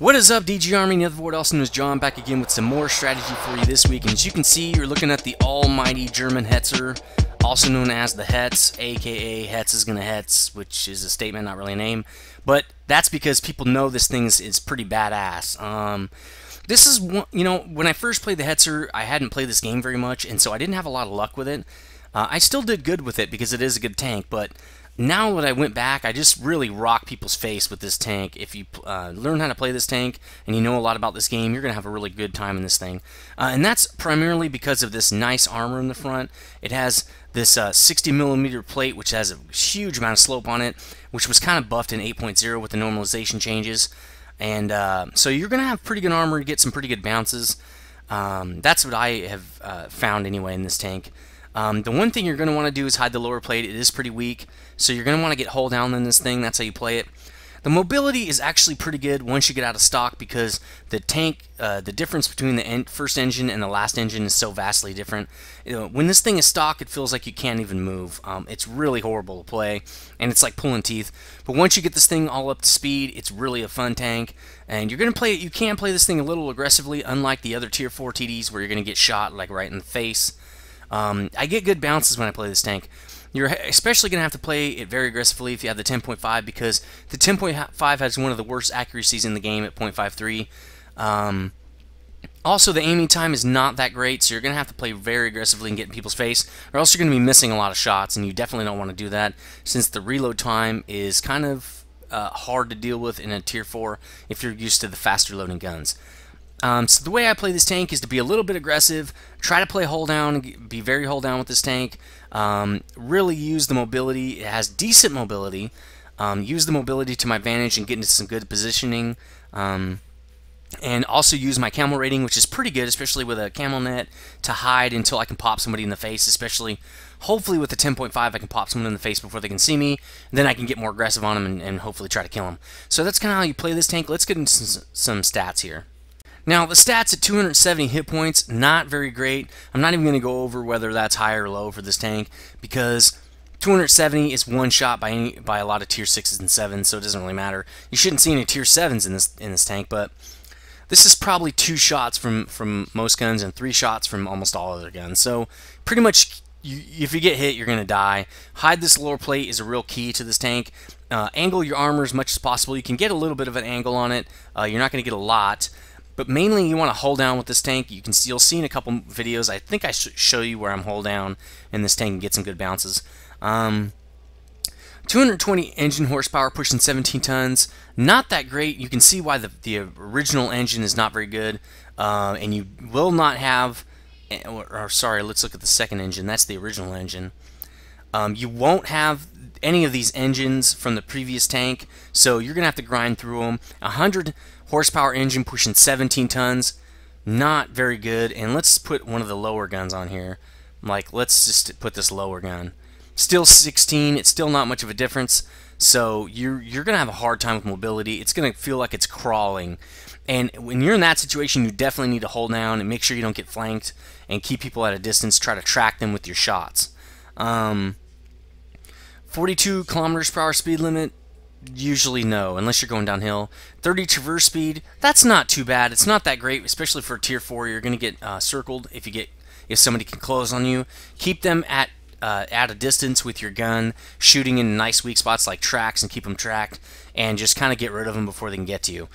What is up, DG Army? Nethervoid, also known as John, back again with some more strategy for you this week. And as you can see, you're looking at the almighty German Hetzer, also known as the Hetz, aka Hetz is gonna Hetz, which is a statement, not really a name. But that's because people know this thing is pretty badass. This is one, when I first played the Hetzer, I hadn't played this game very much, and so I didn't have a lot of luck with it. I still did good with it because it is a good tank, but now that I went back, I just really rock people's face with this tank. If you learn how to play this tank and you know a lot about this game, you're going to have a really good time in this thing. And that's primarily because of this nice armor in the front. It has this 60mm plate, which has a huge amount of slope on it, which was kind of buffed in 8.0 with the normalization changes. And so you're going to have pretty good armor to get some pretty good bounces. That's what I have found anyway in this tank. The one thing you're going to want to do is hide the lower plate. It is pretty weak, so you're going to want to get hull down in this thing. That's how you play it. The mobility is actually pretty good once you get out of stock because the tank, the difference between the first engine and the last engine is so vastly different. When this thing is stock, it feels like you can't even move. It's really horrible to play, and it's like pulling teeth. But once you get this thing all up to speed, it's really a fun tank, and you're going to play it. You can play this thing a little aggressively, unlike the other Tier 4 TDs where you're going to get shot like right in the face. I get good bounces when I play this tank. You're especially going to have to play it very aggressively if you have the 10.5 because the 10.5 has one of the worst accuracies in the game at 0.53. Also, the aiming time is not that great, so you're going to have to play very aggressively and get in people's face, or else you're going to be missing a lot of shots, and you definitely don't want to do that since the reload time is kind of hard to deal with in a Tier 4 if you're used to the faster loading guns. So the way I play this tank is to be a little bit aggressive, try to play hold down, be very hold down with this tank, really use the mobility. It has decent mobility. Use the mobility to my advantage and get into some good positioning. And also use my camel rating, which is pretty good, especially with a camel net, to hide until I can pop somebody in the face, especially, hopefully with the 10.5 I can pop someone in the face before they can see me, then I can get more aggressive on them and hopefully try to kill them. So that's kind of how you play this tank. Let's get into some stats here. Now, the stats at 270 hit points, not very great. I'm not even going to go over whether that's high or low for this tank because 270 is one shot by a lot of Tier 6s and 7s, so it doesn't really matter. You shouldn't see any Tier 7s in this tank, but this is probably 2 shots from most guns and 3 shots from almost all other guns. So pretty much, if you get hit, you're going to die. Hide this lower plate is a real key to this tank. Angle your armor as much as possible. You can get a little bit of an angle on it. You're not going to get a lot. But mainly you want to hold down with this tank. You'll see in a couple videos, I think I should show you where I'm hold down in this tank and get some good bounces. 220 engine horsepower, pushing 17 tons. Not that great. You can see why the original engine is not very good. And you will not have, or sorry, let's look at the second engine. That's the original engine. You won't have any of these engines from the previous tank, so you're going to have to grind through them. 100 horsepower engine pushing 17 tons, not very good. And let's put one of the lower guns on here. Like, let's just put this lower gun. Still 16, it's still not much of a difference, so you're going to have a hard time with mobility. It's going to feel like it's crawling. And when you're in that situation, you definitely need to hold down and make sure you don't get flanked and keep people at a distance. Try to track them with your shots. 42 kilometers per hour speed limit, usually no, unless you're going downhill. 30 traverse speed, that's not too bad. It's not that great, especially for a Tier 4. You're going to get circled if somebody can close on you. Keep them at a distance with your gun, shooting in nice weak spots like tracks and keep them tracked, and just kind of get rid of them before they can get to you.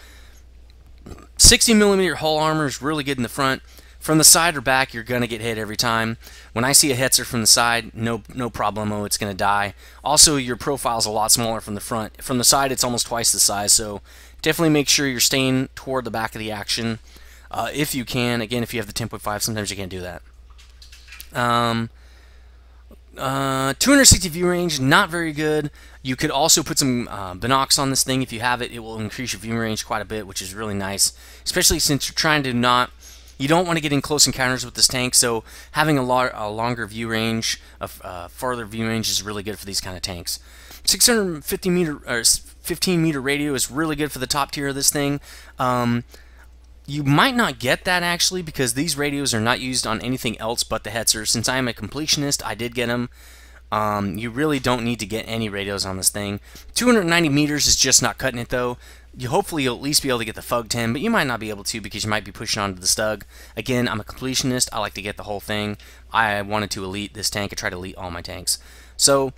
60mm hull armor is really good in the front. From the side or back, you're going to get hit every time. When I see a Hetzer from the side, no problemo, it's going to die. Also, your profile's a lot smaller from the front. From the side, it's almost twice the size, so definitely make sure you're staying toward the back of the action if you can. Again, if you have the 10.5, sometimes you can't do that. 260 view range, not very good. You could also put some binocs on this thing. If you have it, it will increase your view range quite a bit, which is really nice, especially since you're trying to you don't want to get in close encounters with this tank, so having a longer view range, farther view range is really good for these kind of tanks. 650 meter or 15 meter radio is really good for the top tier of this thing. You might not get that actually because these radios are not used on anything else but the Hetzer. Since I am a completionist, I did get them. You really don't need to get any radios on this thing. 290 meters is just not cutting it though. hopefully you'll at least be able to get the Fug 10, but you might not be able to because you might be pushing onto the Stug. Again, I'm a completionist. I like to get the whole thing. I wanted to elite this tank. I try to elite all my tanks. So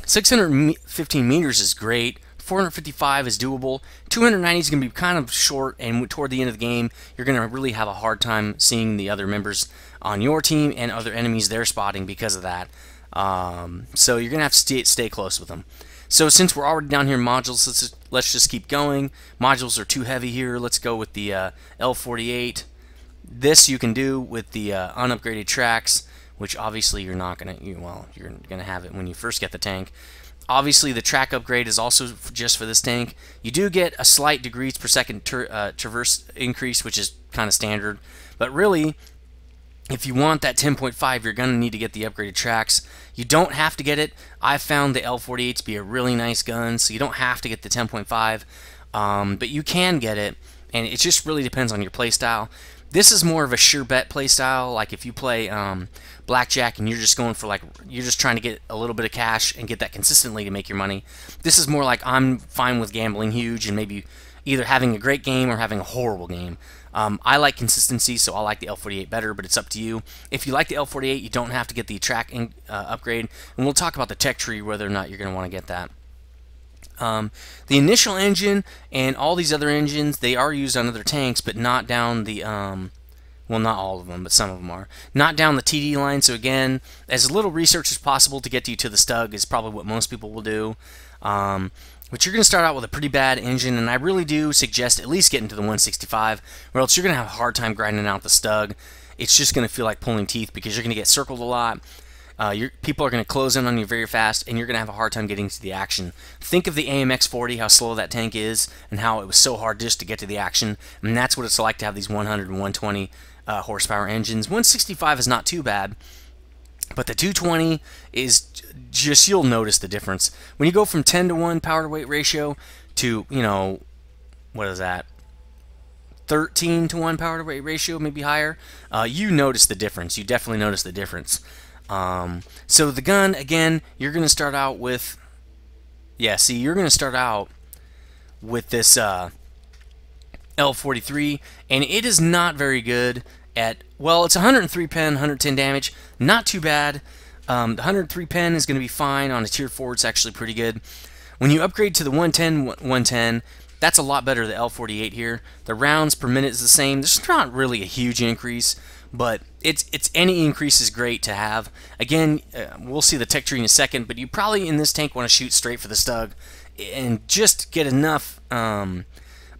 615 meters is great. 455 is doable. 290 is going to be kind of short, and toward the end of the game, you're going to really have a hard time seeing the other members on your team and other enemies they're spotting because of that. So you're going to have to stay close with them. So since we're already down here in modules, let's just keep going. Modules are too heavy here. Let's go with the L48. This you can do with the unupgraded tracks, which obviously you're not going to, you're going to have it when you first get the tank. Obviously, the track upgrade is also just for this tank. You do get a slight degrees per second traverse increase, which is kind of standard. But really, if you want that 10.5, you're going to need to get the upgraded tracks. You don't have to get it. I found the L48 to be a really nice gun, so you don't have to get the 10.5. But you can get it, and it just really depends on your playstyle. This is more of a sure bet playstyle. Like if you play blackjack and you're just going for you're just trying to get a little bit of cash and get that consistently to make your money. This is more like I'm fine with gambling huge and maybe either having a great game or having a horrible game. I like consistency, so I like the L48 better, but it's up to you. If you like the L48, you don't have to get the track upgrade, and we'll talk about the tech tree, whether or not you're going to want to get that. The initial engine and all these other engines, they are used on other tanks, but not down the, well, not all of them, but some of them are. Not down the TD line, so again, as little research as possible to get you to the Stug is probably what most people will do. But you're going to start out with a pretty bad engine, and I really do suggest at least getting to the 165, or else you're going to have a hard time grinding out the Stug. It's just going to feel like pulling teeth because you're going to get circled a lot. People are going to close in on you very fast, and you're going to have a hard time getting to the action. Think of the AMX-40, how slow that tank is, and how it was so hard just to get to the action. And that's what it's like to have these 100 and 120 horsepower engines. 165 is not too bad, but the 220 is just, you'll notice the difference. When you go from 10 to 1 power to weight ratio to, what is that? 13 to 1 power to weight ratio, maybe higher, you notice the difference. You definitely notice the difference. So the gun, again, you're going to start out with, you're going to start out with this L43, and it is not very good at, well, it's 103 pen, 110 damage, not too bad. The 103 pen is going to be fine. On a tier 4, it's actually pretty good. When you upgrade to the 110, that's a lot better, the L48 here. The rounds per minute is the same. There's not really a huge increase, but it's any increase is great to have. Again, we'll see the tech tree in a second, but you probably in this tank want to shoot straight for the Stug and just get enough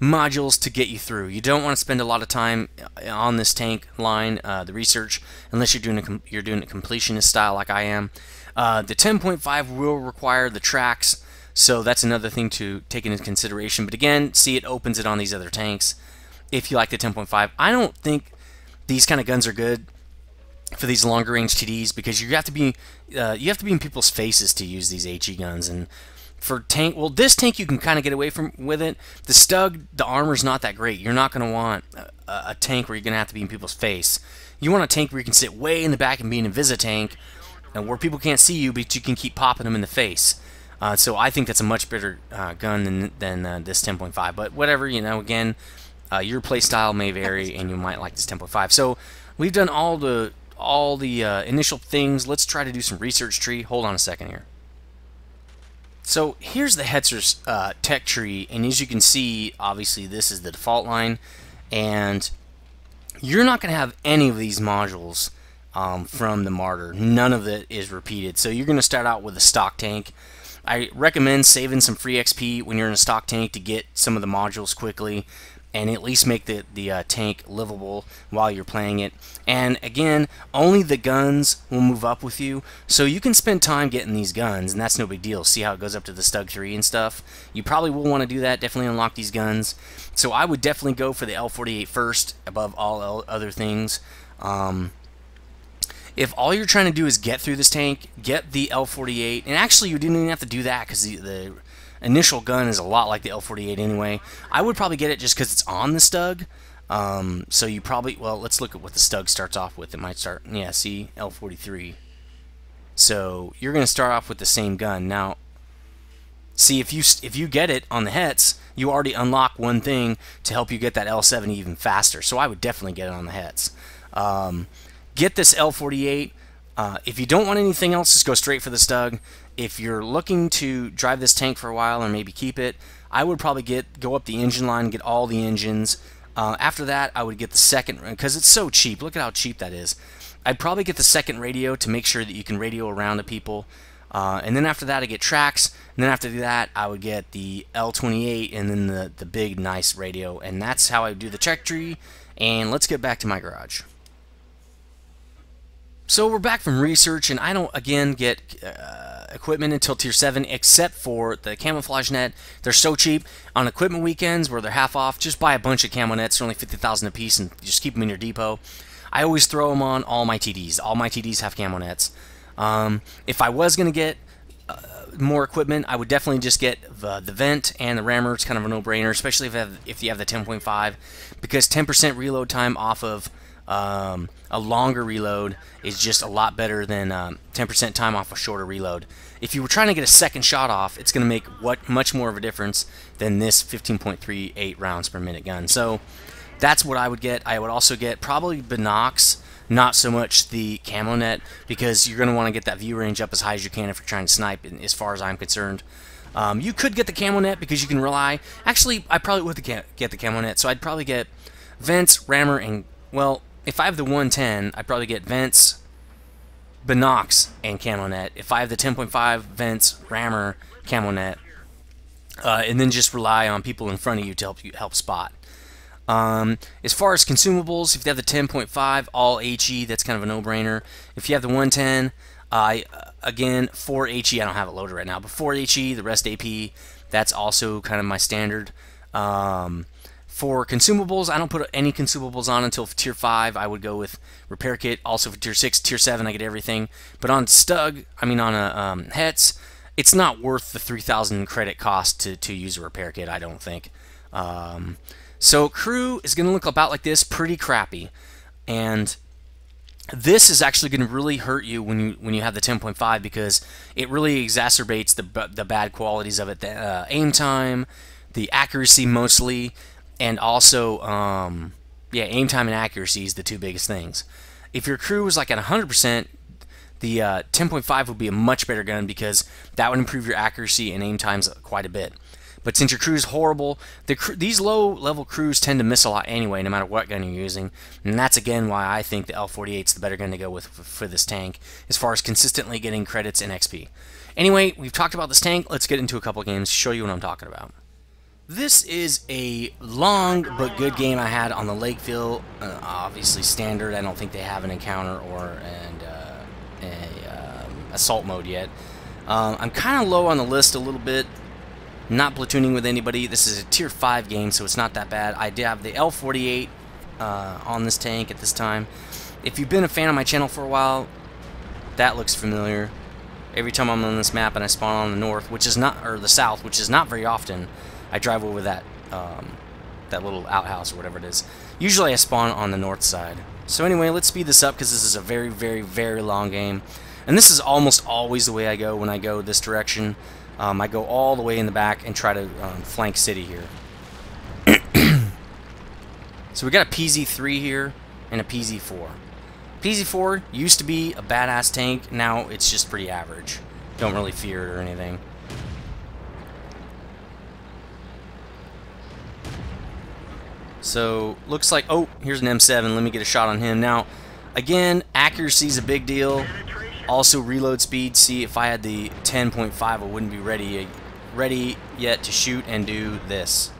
modules to get you through. You don't want to spend a lot of time on this tank line, the research, unless you're doing it completionist style like I am. The 10.5 will require the tracks, so that's another thing to take into consideration. But again, see, it opens it on these other tanks. If you like the 10.5, I don't think these kind of guns are good for these longer range TDs because you have to be in people's faces to use these HE guns. And for tank, well, this tank you can kind of get away from with it. The Stug, the armor's not that great. You're not going to want a tank where you're going to have to be in people's face. You want a tank where you can sit way in the back and be an invisi tank, and where people can't see you, but you can keep popping them in the face. So I think that's a much better gun than this 10.5. But whatever, again, your play style may vary, and you might like this 10.5. So we've done all the initial things. Let's try to do some research tree. Hold on a second here. So here's the Hetzer's tech tree, and as you can see, obviously this is the default line, and you're not going to have any of these modules from the Martyr. None of it is repeated. So you're going to start out with a stock tank. I recommend saving some free XP when you're in a stock tank to get some of the modules quickly and at least make the tank livable while you're playing it. And again, only the guns will move up with you, so you can spend time getting these guns, and that's no big deal. See how it goes up to the Stug 3 and stuff? You probably will want to do that, definitely unlock these guns. So I would definitely go for the L48 first, above all other things. If all you're trying to do is get through this tank, get the L48, and actually you didn't even have to do that because the initial gun is a lot like the L48 anyway. I would probably get it just because it's on the Stug. So you probably, well, let's look at what the Stug starts off with. It might start, yeah, see, L43. So you're going to start off with the same gun. Now, See, if you get it on the Hetz, you already unlock one thing to help you get that L70 even faster. So I would definitely get it on the Hetz. Get this L48. If you don't want anything else, just go straight for the Stug. If you're looking to drive this tank for a while or maybe keep it, I would probably go up the engine line and get all the engines. After that, I would get the second, because it's so cheap. Look at how cheap that is. I'd probably get the second radio to make sure that you can radio around to people. And then after that, I get tracks. And then after that, I would get the L28 and then the big, nice radio. And that's how I do the check tree. And let's get back to my garage. So we're back from research, and I don't, again, get equipment until Tier 7, except for the camouflage net. They're so cheap. On equipment weekends where they're half off, just buy a bunch of camo nets. They're only 50,000 a piece, and just keep them in your depot. I always throw them on all my TDs. All my TDs have camo nets. If I was going to get more equipment, I would definitely just get the vent and the rammer. It's kind of a no-brainer, especially if you have the 10.5, because 10% reload time off of a longer reload is just a lot better than 10% time off a shorter reload. If you were trying to get a second shot off, it's going to make much more of a difference than this 15.38 rounds per minute gun. So that's what I would get. I would also get probably binocs. Not so much the camo net, because you're going to want to get that view range up as high as you can if you're trying to snipe, as far as I'm concerned. You could get the camo net because you can rely. Actually, I probably would get the camo net, so I'd probably get vents, rammer, and, well, if I have the 110, I'd probably get vents, binocs, and camo net. If I have the 10.5, vents, rammer, camo net, and then just rely on people in front of you to help spot. As far as consumables, if you have the 10.5, all HE, that's kind of a no-brainer. If you have the 110, again, 4 HE, I don't have it loaded right now, but 4 HE, the rest AP, that's also kind of my standard. For consumables, I don't put any consumables on until Tier 5. I would go with repair kit. Also for Tier 6, Tier 7, I get everything. But on Stug, I mean on a Hetz, it's not worth the 3,000 credit cost to use a repair kit, I don't think. So crew is going to look about like this, pretty crappy, and this is actually going to really hurt you when you have the 10.5, because it really exacerbates the bad qualities of it. The aim time, the accuracy mostly, and also yeah, aim time and accuracy is the two biggest things. If your crew was like at 100%, the 10.5 would be a much better gun, because that would improve your accuracy and aim times quite a bit. But since your crew is horrible, these low-level crews tend to miss a lot anyway, no matter what gun you're using. And that's, again, why I think the L48 is the better gun to go with for this tank, as far as consistently getting credits and XP. Anyway, we've talked about this tank. Let's get into a couple games to show you what I'm talking about. This is a long but good game I had on the Lakeville. Obviously standard. I don't think they have an encounter or assault mode yet. I'm kind of low on the list a little bit. Not platooning with anybody. This is a Tier 5 game, so it's not that bad. I did have the L48 on this tank at this time. If you've been a fan of my channel for a while, that looks familiar. Every time I'm on this map and I spawn on the north, which is not, or the south, which is not very often, I drive over that that little outhouse or whatever it is. Usually I spawn on the north side. So anyway, let's speed this up because this is a very, very, very long game. And this is almost always the way I go when I go this direction. I go all the way in the back and try to flank city here. So we got a PZ3 here and a PZ4. PZ4 used to be a badass tank. Now it's just pretty average. Don't really fear it or anything. So looks like, oh, here's an M7. Let me get a shot on him. Now, again, accuracy is a big deal. Also reload speed. See, if I had the 10.5, I wouldn't be ready yet to shoot and do this.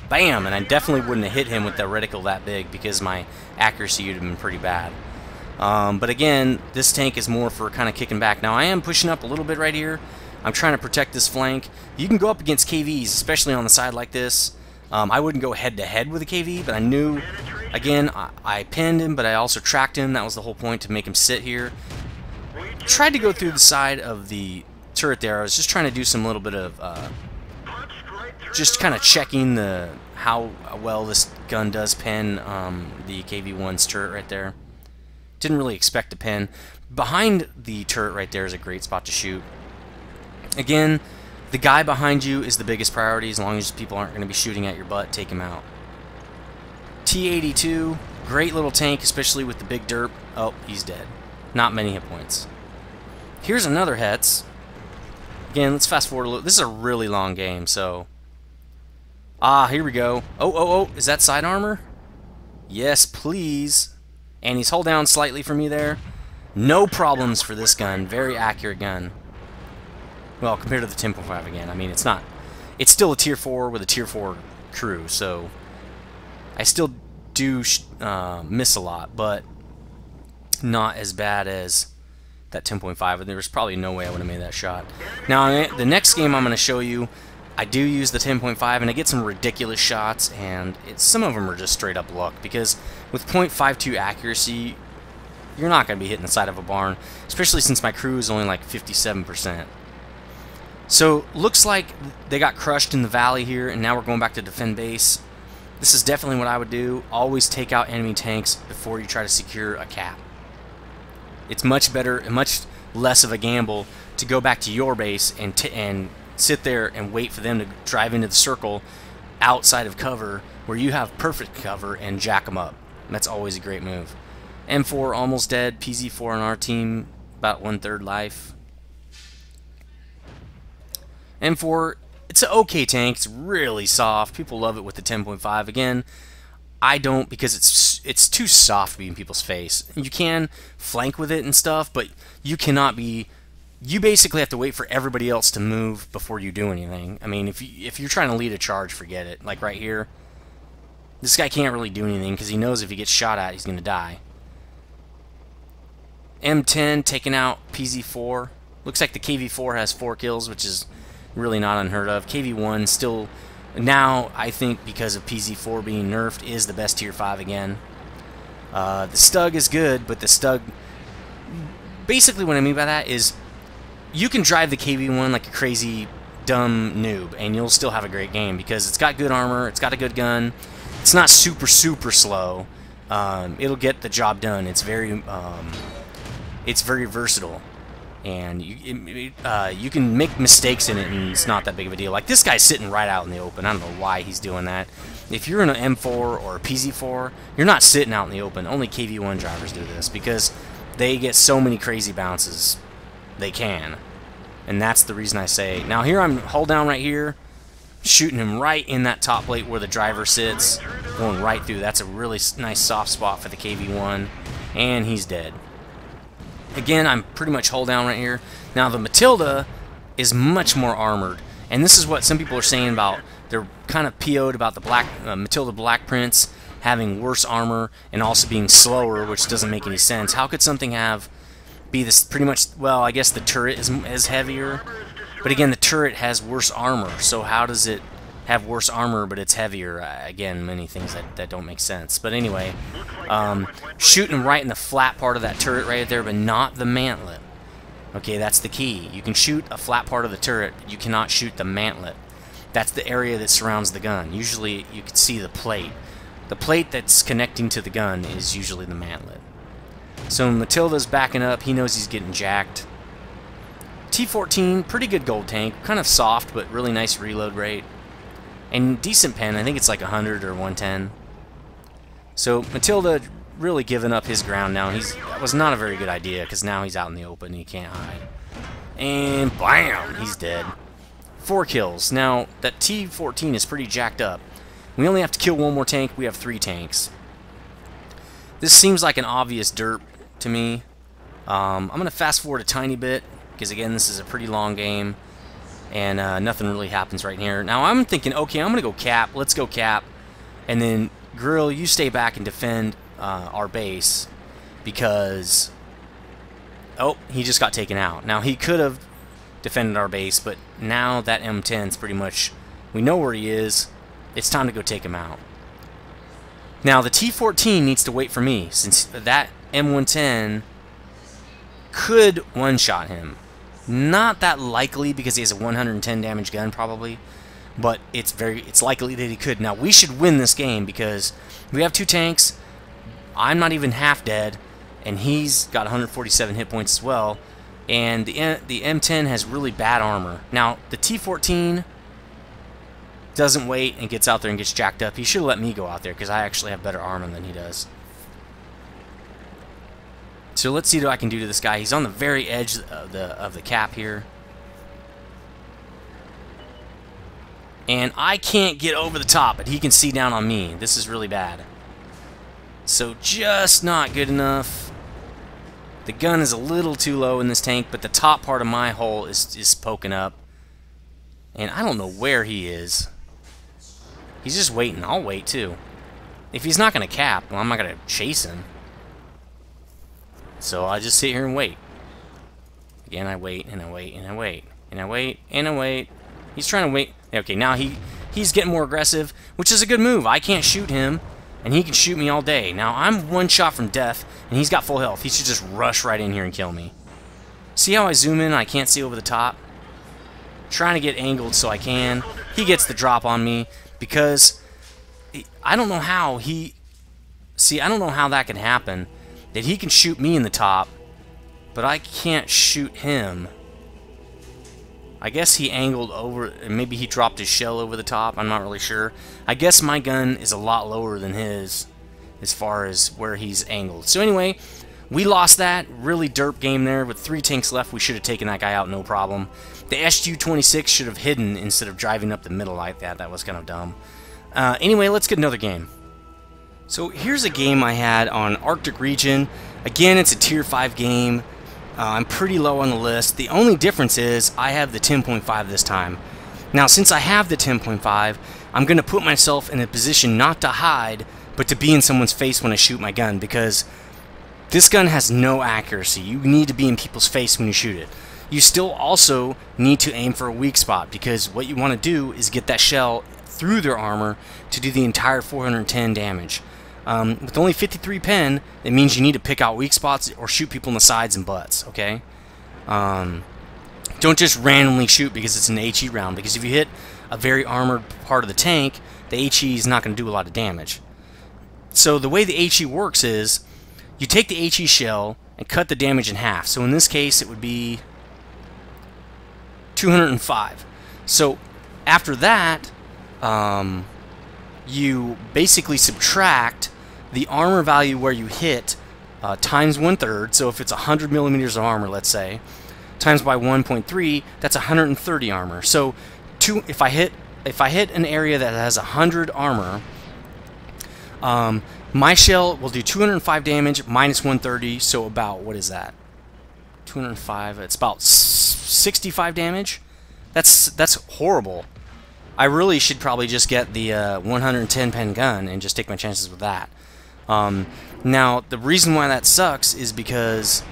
Bam! And I definitely wouldn't have hit him with the reticle that big because my accuracy would have been pretty bad. But again, this tank is more for kind of kicking back. Now I am pushing up a little bit right here. I'm trying to protect this flank. You can go up against KVs, especially on the side like this. I wouldn't go head-to-head with a KV, but I knew, again, I pinned him, but I also tracked him. That was the whole point, to make him sit here. Tried to go through the side of the turret there. I was just trying to do some little bit of just kind of checking how well this gun does pin the KV-1's turret right there. Didn't really expect to pin. Behind the turret right there is a great spot to shoot. Again, The guy behind you is the biggest priority. As long as people aren't going to be shooting at your butt, take him out. T82, great little tank, especially with the big derp. Oh, he's dead. Not many hit points. Here's another Hetz. Again, let's fast forward a little. This is a really long game, so... Ah, here we go. Oh, is that side armor? Yes, please. And he's hold down slightly for me there. No problems for this gun. Very accurate gun. Well, compared to the 10.5 again. I mean, it's not... It's still a tier 4 with a tier 4 crew, so... I still do miss a lot, but not as bad as that 10.5. And there was probably no way I would have made that shot. Now, the next game I'm going to show you, I do use the 10.5, and I get some ridiculous shots, and some of them are just straight up luck, because with .52 accuracy, you're not going to be hitting the side of a barn, especially since my crew is only like 57%. So, looks like they got crushed in the valley here, and now we're going back to defend base. This is definitely what I would do. Always take out enemy tanks before you try to secure a cap. It's much better and much less of a gamble to go back to your base and sit there and wait for them to drive into the circle outside of cover where you have perfect cover and jack them up. That's always a great move. M4 almost dead. PZ4 on our team about 1/3 life. M4, it's an okay tank. It's really soft. People love it with the 10.5. Again, I don't, because it's too soft to be in people's face. You can flank with it and stuff, but you cannot be... You basically have to wait for everybody else to move before you do anything. I mean, if you're trying to lead a charge, forget it. Like right here, this guy can't really do anything because he knows if he gets shot at, he's going to die. M10 taking out PZ4. Looks like the KV4 has 4 kills, which is really not unheard of. KV1 still, now I think because of PZ4 being nerfed, is the best tier 5 again. The Stug is good, but the Stug, basically what I mean by that is you can drive the KV1 like a crazy dumb noob and you'll still have a great game because it's got good armor, it's got a good gun, it's not super slow. It'll get the job done. It's very versatile, and you can make mistakes in it and it's not that big of a deal. Like this guy's sitting right out in the open. I don't know why he's doing that. If you're in an M4 or a PZ4, you're not sitting out in the open. Only KV1 drivers do this because they get so many crazy bounces. They can. And that's the reason I say. Now here I'm hold down right here, shooting him right in that top plate where the driver sits, going right through. That's a really nice soft spot for the KV1, and he's dead. Again, I'm pretty much hold down right here. Now the Matilda is much more armored, and this is what some people are saying about, they're kind of PO'd about the Matilda Black Prince having worse armor and also being slower, which doesn't make any sense. How could something be this pretty much, well, I guess the turret is heavier, but again, the turret has worse armor, so how does it have worse armor but it's heavier? Again, many things that don't make sense. But anyway, shooting right in the flat part of that turret right there, but not the mantlet. Okay, that's the key. You can shoot a flat part of the turret, but you cannot shoot the mantlet. That's the area that surrounds the gun. Usually you can see the plate. The plate that's connecting to the gun is usually the mantlet. So Matilda's backing up. He knows he's getting jacked. T14, pretty good gold tank. Kind of soft, but really nice reload rate. And decent pen. I think it's like 100 or 110. So Matilda really giving up his ground now. That was not a very good idea because now he's out in the open and he can't hide. And bam! He's dead. 4 kills. Now, that T14 is pretty jacked up. We only have to kill one more tank. We have 3 tanks. This seems like an obvious derp to me. I'm going to fast forward a tiny bit because, again, this is a pretty long game and nothing really happens right here. Now, I'm thinking, okay, I'm going to go cap. Let's go cap. And then, Grill, you stay back and defend our base because... Oh, he just got taken out. Now, he could have defended our base, but now that M10's pretty much... We know where he is. It's time to go take him out. Now, the T14 needs to wait for me, since that M110 could one-shot him. Not that likely, because he has a 110 damage gun, probably, but it's likely that he could. Now, we should win this game, because we have 2 tanks, I'm not even half dead, and he's got 147 hit points as well. and the M10 has really bad armor. Now, the T14 doesn't wait and gets out there and gets jacked up. He should have let me go out there because I actually have better armor than he does. So let's see what I can do to this guy. He's on the very edge of the cap here. And I can't get over the top, but he can see down on me. This is really bad. So just not good enough. The gun is a little too low in this tank, but the top part of my hull is poking up. And I don't know where he is. He's just waiting. I'll wait too. If he's not going to cap, well, I'm not going to chase him. So I just sit here and wait. Again, I wait, and I wait, and I wait, and I wait, and I wait. He's trying to wait. Okay, now he's getting more aggressive, which is a good move. I can't shoot him, and he can shoot me all day. Now, I'm one shot from death, and he's got full health. He should just rush right in here and kill me. See how I zoom in and I can't see over the top? Trying to get angled so I can. He gets the drop on me because I don't know how he... See, I don't know how that can happen. That he can shoot me in the top, but I can't shoot him. I guess he angled over, and maybe he dropped his shell over the top. I'm not really sure. I guess my gun is a lot lower than his as far as where he's angled. So anyway, we lost that. Really derp game there. With 3 tanks left, we should have taken that guy out no problem. The SU-26 should have hidden instead of driving up the middle like that. That was kind of dumb. Anyway, let's get another game. So here's a game I had on Arctic region. Again, it's a tier 5 game. I'm pretty low on the list. The only difference is I have the 10.5 this time. Now, since I have the 10.5, I'm going to put myself in a position not to hide, but to be in someone's face when I shoot my gun, because this gun has no accuracy. You need to be in people's face when you shoot it. You still also need to aim for a weak spot, because what you want to do is get that shell through their armor to do the entire 410 damage. With only 53 pen, it means you need to pick out weak spots or shoot people in the sides and butts, okay? Don't just randomly shoot because it's an HE round, because if you hit a very armored part of the tank, the HE is not going to do a lot of damage. So the way the HE works is, you take the HE shell and cut the damage in half. So in this case, it would be 205. So after that, you basically subtract the armor value where you hit times 1/3. So if it's 100 millimeters of armor, let's say, times by 1.3, that's 130 armor. So if I hit an area that has 100 armor, my shell will do 205 damage minus 130. So about, what is that? 205. It's about 65 damage. That's horrible. I really should probably just get the 110 pen gun and just take my chances with that. Now, the reason why that sucks is because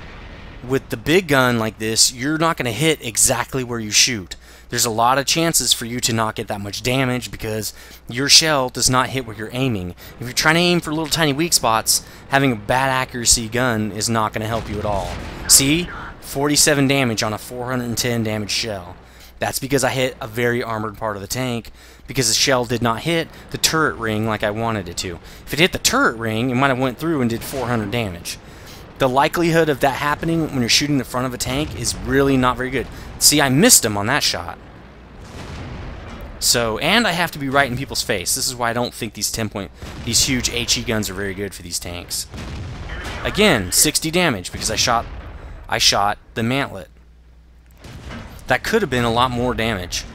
with the big gun like this, you're not going to hit exactly where you shoot. There's a lot of chances for you to not get that much damage because your shell does not hit where you're aiming. If you're trying to aim for little tiny weak spots, having a bad accuracy gun is not going to help you at all. See? 47 damage on a 410 damage shell. That's because I hit a very armored part of the tank, because the shell did not hit the turret ring like I wanted it to. If it hit the turret ring, it might have went through and did 400 damage. The likelihood of that happening when you're shooting the front of a tank is really not very good. See, I missed him on that shot. So, and I have to be right in people's face. This is why I don't think these huge HE guns are very good for these tanks. Again, 60 damage because I shot the mantlet. That could have been a lot more damage.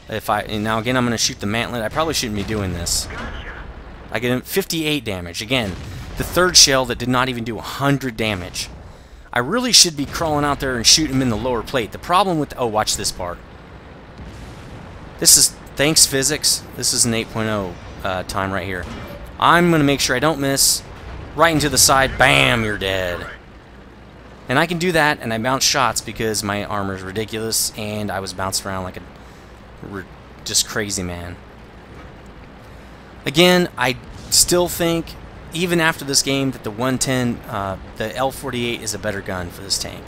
And now again, I'm going to shoot the mantlet. I probably shouldn't be doing this. I get 58 damage. Again, the third shell that did not even do 100 damage. I really should be crawling out there and shooting him in the lower plate. The problem with... Oh, watch this part. This is... Thanks, physics. This is an 8.0 time right here. I'm going to make sure I don't miss. Right into the side. Bam! You're dead. And I can do that, and I bounce shots because my armor is ridiculous, and I was bounced around like a just crazy man. Again, I still think, even after this game, that the 110, the L48 is a better gun for this tank.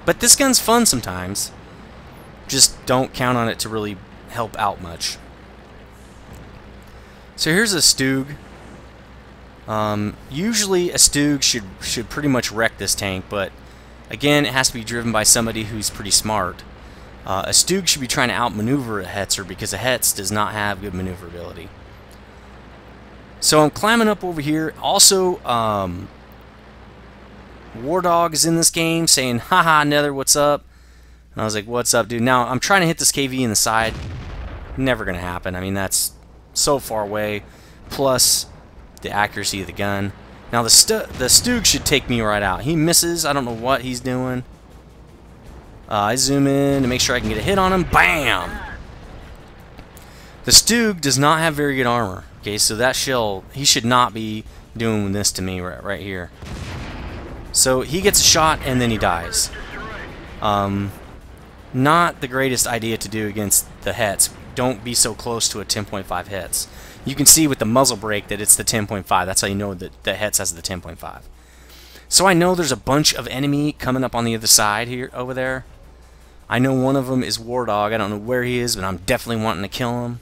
But this gun's fun sometimes. Just don't count on it to really help out much. So here's a Stug. Usually a Stug should pretty much wreck this tank, but Again, it has to be driven by somebody who's pretty smart. A Stug should be trying to outmaneuver a Hetzer because a Hetz does not have good maneuverability. So I'm climbing up over here. Also, War Dog is in this game saying, haha, Nether, what's up? And I was like, what's up, dude? Now, I'm trying to hit this KV in the side. Never going to happen. I mean, that's so far away. Plus, the accuracy of the gun. Now, the Stug should take me right out. He misses. I don't know what he's doing. I zoom in to make sure I can get a hit on him. Bam! The Stug does not have very good armor. Okay, so that shell, he should not be doing this to me right here. So he gets a shot and then he dies. Not the greatest idea to do against the Hetz. Don't be so close to a 10.5 Hetz. You can see with the muzzle brake that it's the 10.5. That's how you know that the Hetz has the 10.5. So I know there's a bunch of enemy coming up on the other side here, over there. I know one of them is War Dog. I don't know where he is, but I'm definitely wanting to kill him.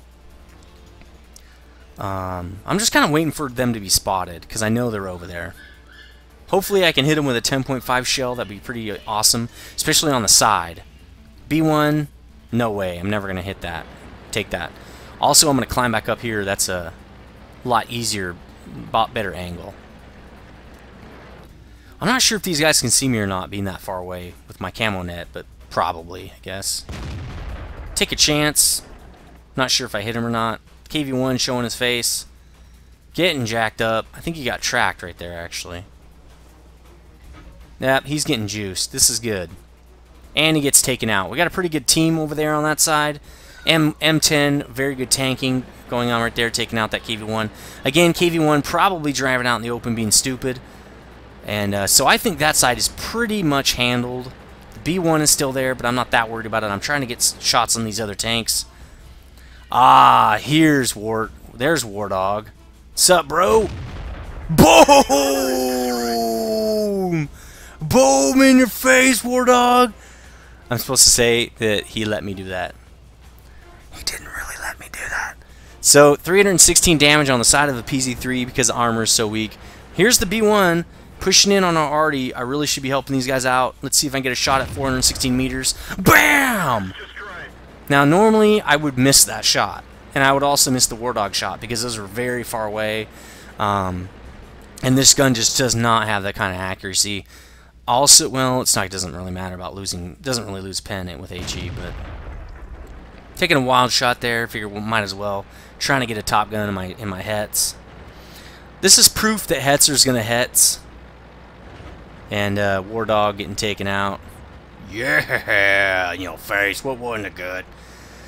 I'm just kind of waiting for them to be spotted because I know they're over there. Hopefully I can hit him with a 10.5 shell. That'd be pretty awesome, especially on the side. B1, no way. I'm never going to hit that. Take that. Also, I'm going to climb back up here. That's a lot easier, better angle. I'm not sure if these guys can see me or not being that far away with my camo net, but probably, I guess. Take a chance. Not sure if I hit him or not. KV1 showing his face. Getting jacked up. I think he got tracked right there, actually. Yep, he's getting juiced. This is good. And he gets taken out. We got a pretty good team over there on that side. M10, very good tanking going on right there, taking out that KV1. Again, KV1 probably driving out in the open being stupid. And so I think that side is pretty much handled. The B1 is still there, but I'm not that worried about it. I'm trying to get shots on these other tanks. Ah, there's War Dog. Sup, bro? Boom! Boom in your face, War Dog! I'm supposed to say that he let me do that. He didn't really let me do that. So, 316 damage on the side of the PZ3 because the armor is so weak. Here's the B1 pushing in on our arty. I really should be helping these guys out. Let's see if I can get a shot at 416 meters. BAM! Now, normally, I would miss that shot. And I would also miss the War Dog shot because those are very far away. And this gun just does not have that kind of accuracy. Also, well, it doesn't really matter about losing. Doesn't really lose pen with HE, but taking a wild shot there. Figure we might as well. Trying to get a top gun in my Hetz. This is proof that Hetzer's gonna Hetz. And War Dog getting taken out. Yeah, you know, face. What wasn't it good?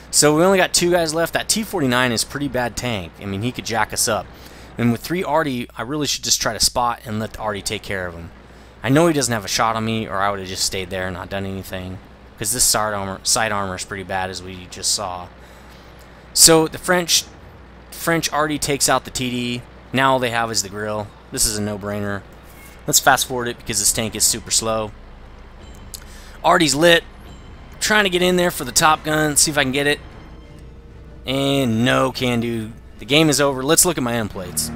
So we only got 2 guys left. That T-49 is a pretty bad tank. I mean, he could jack us up. And with 3 arty, I really should just try to spot and let the arty take care of him. I know he doesn't have a shot on me, or I would have just stayed there and not done anything. Because this side armor is pretty bad, as we just saw. So the French arty takes out the TD. Now all they have is the grill. This is a no-brainer. Let's fast forward it because this tank is super slow. Arty's lit. Trying to get in there for the top gun. See if I can get it. And no can do. The game is over. Let's look at my end plates.